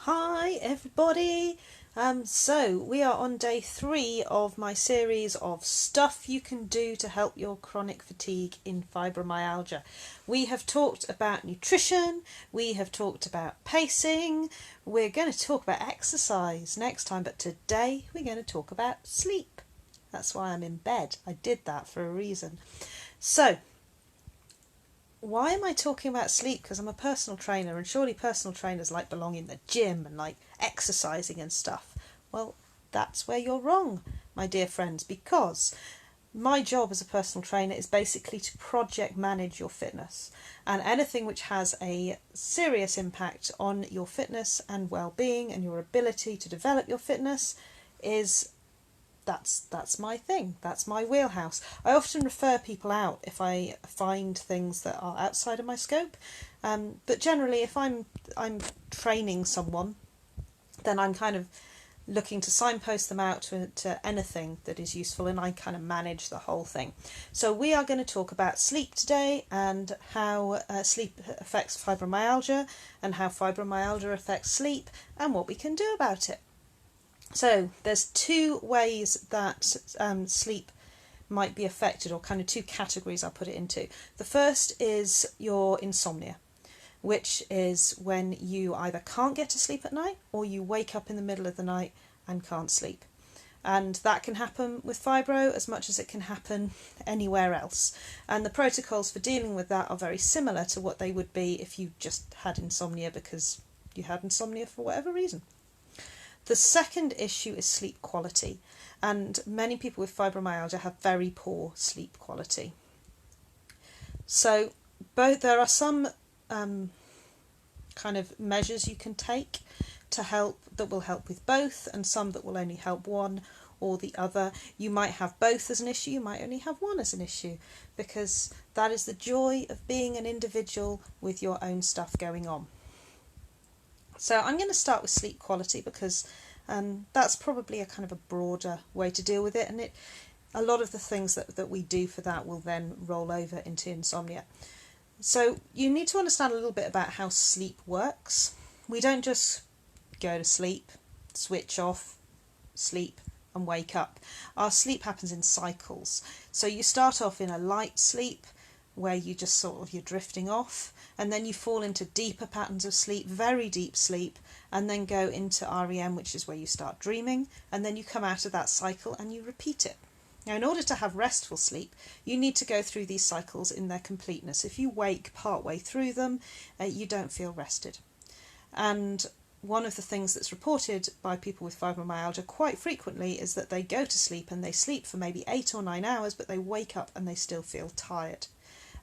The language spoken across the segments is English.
Hi everybody! So we are on day 3 of my series of stuff you can do to help your chronic fatigue in fibromyalgia. We have talked about nutrition, we have talked about pacing, we're going to talk about exercise next time, but today we're going to talk about sleep. That's why I'm in bed. I did that for a reason. So, why am I talking about sleep? Because I'm a personal trainer, and surely personal trainers like belong in the gym and like exercising and stuff. Well, that's where you're wrong, my dear friends, because my job as a personal trainer is basically to project manage your fitness, and anything which has a serious impact on your fitness and well-being and your ability to develop your fitness is that's my thing. That's my wheelhouse. I often refer people out if I find things that are outside of my scope. But generally, if I'm training someone, then I'm kind of looking to signpost them out to anything that is useful, and I kind of manage the whole thing. So we are going to talk about sleep today, and how sleep affects fibromyalgia, and how fibromyalgia affects sleep, and what we can do about it. So there's two ways that sleep might be affected, or kind of two categories I'll put it into. The first is your insomnia, which is when you either can't get to sleep at night or you wake up in the middle of the night and can't sleep. And that can happen with fibro as much as it can happen anywhere else. And the protocols for dealing with that are very similar to what they would be if you just had insomnia because you had insomnia for whatever reason. The second issue is sleep quality, and many people with fibromyalgia have very poor sleep quality. So there are some kind of measures you can take to help that will help with both, and some that will only help one or the other. You might have both as an issue, you might only have one as an issue, because that is the joy of being an individual with your own stuff going on. So I'm going to start with sleep quality because that's probably a kind of a broader way to deal with it, and a lot of the things that we do for that will then roll over into insomnia. So you need to understand a little bit about how sleep works. We don't just go to sleep, switch off, sleep and wake up. Our sleep happens in cycles. So you start off in a light sleep where you just you're drifting off, and then you fall into deeper patterns of sleep, very deep sleep, and then go into REM, which is where you start dreaming, and then you come out of that cycle and you repeat it. Now, in order to have restful sleep, you need to go through these cycles in their completeness. If you wake part way through them, you don't feel rested. And one of the things that's reported by people with fibromyalgia quite frequently is that they go to sleep and they sleep for maybe 8 or 9 hours, but they wake up and they still feel tired.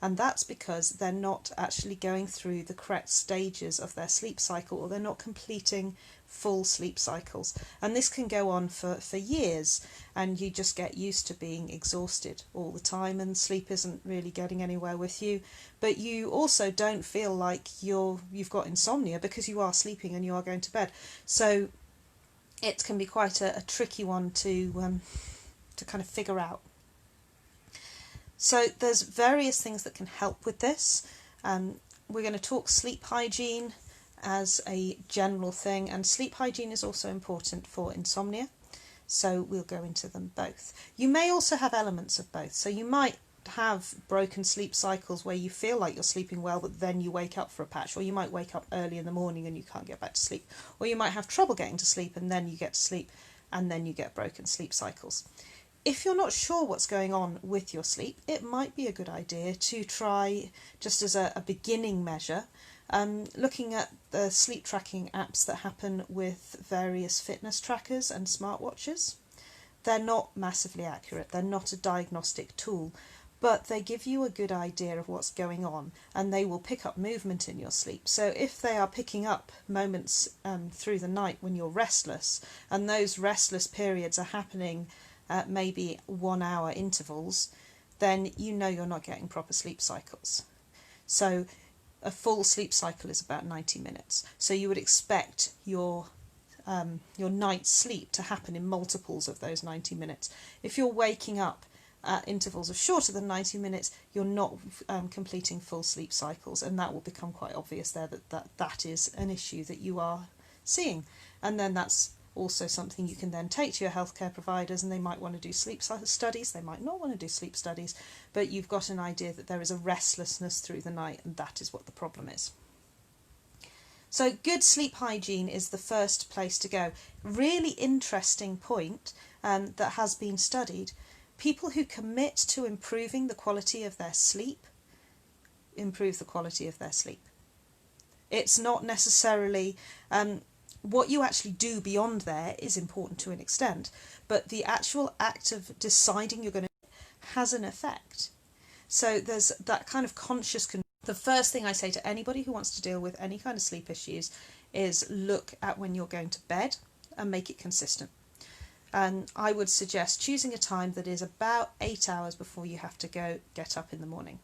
And that's because they're not actually going through the correct stages of their sleep cycle, or they're not completing full sleep cycles. And this can go on for years, and you just get used to being exhausted all the time, and sleep isn't really getting anywhere with you. But you also don't feel like you've got insomnia because you are sleeping and you are going to bed. So it can be quite a tricky one to kind of figure out. So there's various things that can help with this. We're going to talk sleep hygiene as a general thing, and sleep hygiene is also important for insomnia, so we'll go into them both. You may also have elements of both, so you might have broken sleep cycles where you feel like you're sleeping well but then you wake up for a patch, or you might wake up early in the morning and you can't get back to sleep, or you might have trouble getting to sleep and then you get to sleep and then you get broken sleep cycles. If you're not sure what's going on with your sleep, it might be a good idea to try, just as a beginning measure, looking at the sleep tracking apps that happen with various fitness trackers and smartwatches. They're not massively accurate, they're not a diagnostic tool, but they give you a good idea of what's going on, and they will pick up movement in your sleep. So if they are picking up moments through the night when you're restless, and those restless periods are happening at maybe 1 hour intervals, then you know you're not getting proper sleep cycles. So a full sleep cycle is about 90 minutes. So you would expect your night's sleep to happen in multiples of those 90 minutes. If you're waking up at intervals of shorter than 90 minutes, you're not completing full sleep cycles, and that will become quite obvious there that is an issue that you are seeing. And then that's also something you can then take to your healthcare providers, and they might want to do sleep studies, they might not want to do sleep studies, but you've got an idea that there is a restlessness through the night, and that is what the problem is. So good sleep hygiene is the first place to go. Really interesting point that has been studied. People who commit to improving the quality of their sleep improve the quality of their sleep. It's not necessarily what you actually do beyond there is important to an extent, but the actual act of deciding you're going to has an effect. So there's that kind of conscious the first thing I say to anybody who wants to deal with any kind of sleep issues is look at when you're going to bed and make it consistent. And I would suggest choosing a time that is about 8 hours before you have to get up in the morning.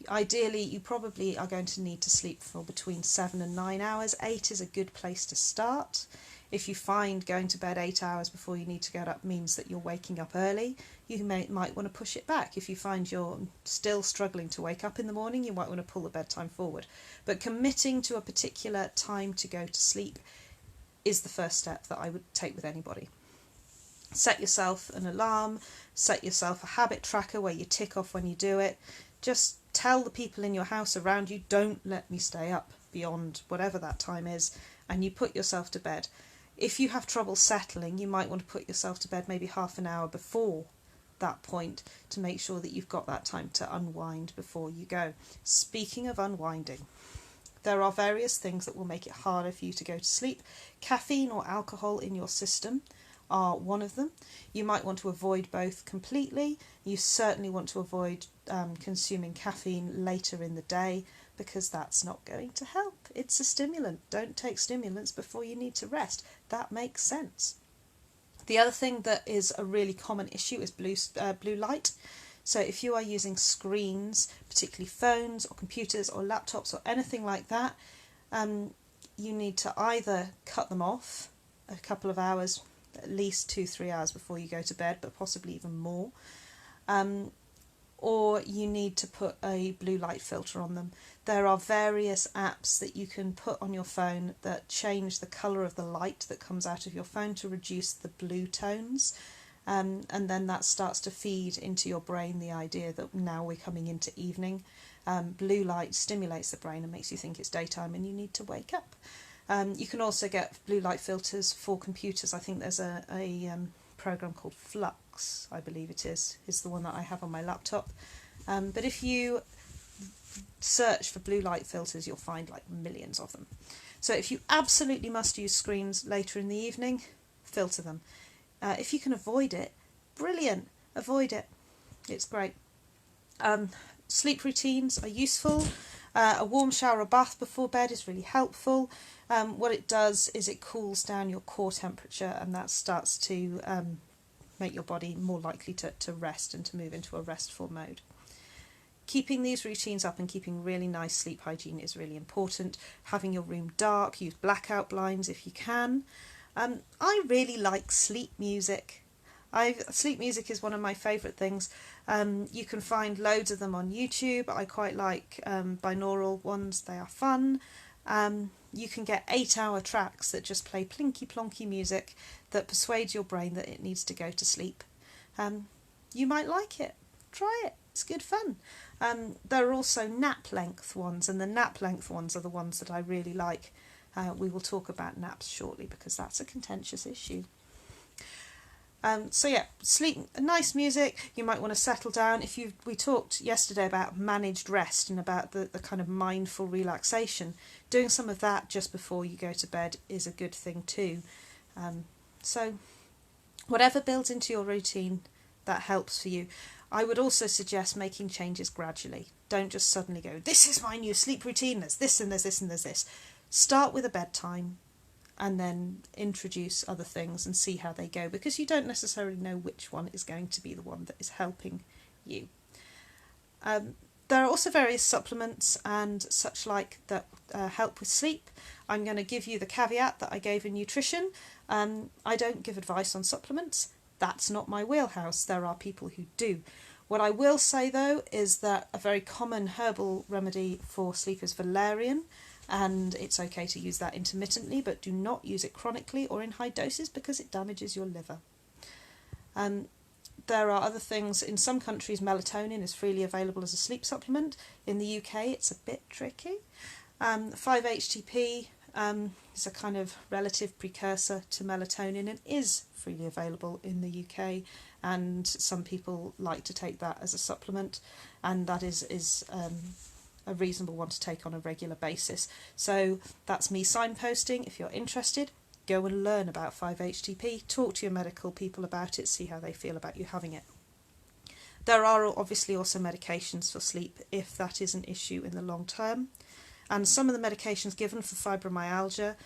Ideally, you probably are going to need to sleep for between 7 and 9 hours. 8 is a good place to start. If you find going to bed 8 hours before you need to get up means that you're waking up early, you might want to push it back. If you find you're still struggling to wake up in the morning, you might want to pull the bedtime forward. But committing to a particular time to go to sleep is the first step that I would take with anybody. Set yourself an alarm, set yourself a habit tracker where you tick off when you do it. Just tell the people in your house around you, don't let me stay up beyond whatever that time is, and you put yourself to bed. If you have trouble settling, you might want to put yourself to bed maybe half an hour before that point to make sure that you've got that time to unwind before you go. Speaking of unwinding, there are various things that will make it harder for you to go to sleep. Caffeine or alcohol in your system are one of them. You might want to avoid both completely. You certainly want to avoid consuming caffeine later in the day, because that's not going to help. It's a stimulant. Don't take stimulants before you need to rest. That makes sense. The other thing that is a really common issue is blue light. So if you are using screens, particularly phones or computers or laptops or anything like that, you need to either cut them off a couple of hours, at least 2-3 hours before you go to bed, but possibly even more. Or you need to put a blue light filter on them. There are various apps that you can put on your phone that change the colour of the light that comes out of your phone to reduce the blue tones. And then that starts to feed into your brain the idea that now we're coming into evening. Blue light stimulates the brain and makes you think it's daytime and you need to wake up. You can also get blue light filters for computers. I think there's a program called Flux, I believe it is the one that I have on my laptop. But if you search for blue light filters, you'll find like millions of them. So if you absolutely must use screens later in the evening, filter them. If you can avoid it, brilliant, avoid it. It's great. Sleep routines are useful. A warm shower or bath before bed is really helpful. What it does is it cools down your core temperature, and that starts to make your body more likely to rest and to move into a restful mode. Keeping these routines up and keeping really nice sleep hygiene is really important. Having your room dark, use blackout blinds if you can. I really like sleep music. Sleep music is one of my favourite things. You can find loads of them on YouTube. I quite like binaural ones, they are fun. You can get 8-hour tracks that just play plinky plonky music that persuades your brain that it needs to go to sleep. You might like it. Try it. It's good fun. There are also nap length ones, and the nap length ones are the ones that I really like. We will talk about naps shortly because that's a contentious issue. So yeah, sleep, nice music. You might want to settle down. We talked yesterday about managed rest and about the kind of mindful relaxation. Doing some of that just before you go to bed is a good thing too. So whatever builds into your routine that helps for you. I would also suggest making changes gradually. Don't just suddenly go, this is my new sleep routine, there's this and there's this and there's this. Start with a bedtime and then introduce other things and see how they go, because you don't necessarily know which one is going to be the one that is helping you. There are also various supplements and such like that help with sleep. I'm going to give you the caveat that I gave in nutrition. I don't give advice on supplements. That's not my wheelhouse. There are people who do. What I will say though is that a very common herbal remedy for sleep is valerian. and it's okay to use that intermittently, but do not use it chronically or in high doses because it damages your liver. There are other things. In some countries, melatonin is freely available as a sleep supplement. In the UK, it's a bit tricky. 5-HTP is a kind of relative precursor to melatonin and is freely available in the UK, and some people like to take that as a supplement, and that is a reasonable one to take on a regular basis. So that's me signposting. If you're interested, go and learn about 5-HTP, talk to your medical people about it, see how they feel about you having it. There are obviously also medications for sleep if that is an issue in the long term. And some of the medications given for fibromyalgia,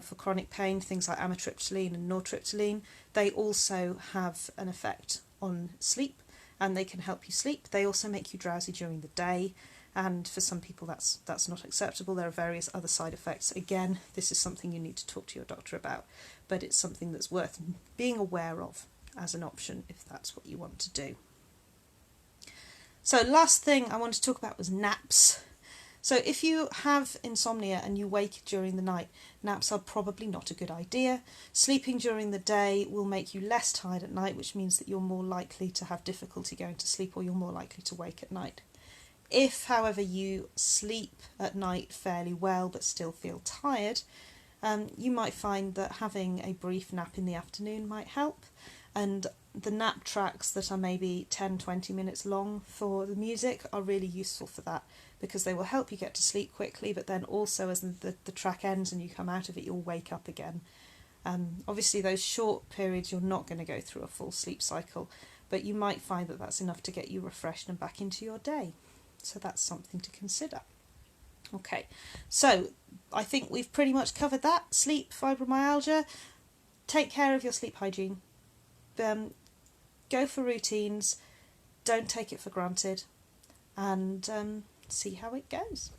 for chronic pain, things like amitriptyline and nortriptyline, they also have an effect on sleep and they can help you sleep. They also make you drowsy during the day, and for some people that's not acceptable. There are various other side effects. Again, this is something you need to talk to your doctor about, but it's something that's worth being aware of as an option if that's what you want to do. So last thing I wanted to talk about was naps. So if you have insomnia and you wake during the night, naps are probably not a good idea. Sleeping during the day will make you less tired at night, which means that you're more likely to have difficulty going to sleep, or you're more likely to wake at night. If, however, you sleep at night fairly well but still feel tired, you might find that having a brief nap in the afternoon might help. And the nap tracks that are maybe 10-20 minutes long for the music are really useful for that, because they will help you get to sleep quickly, but then also as the track ends and you come out of it, you'll wake up again. Obviously those short periods you're not going to go through a full sleep cycle, but you might find that that's enough to get you refreshed and back into your day. So that's something to consider. Okay, so I think we've pretty much covered that. Sleep, fibromyalgia, take care of your sleep hygiene. Go for routines, don't take it for granted, and see how it goes.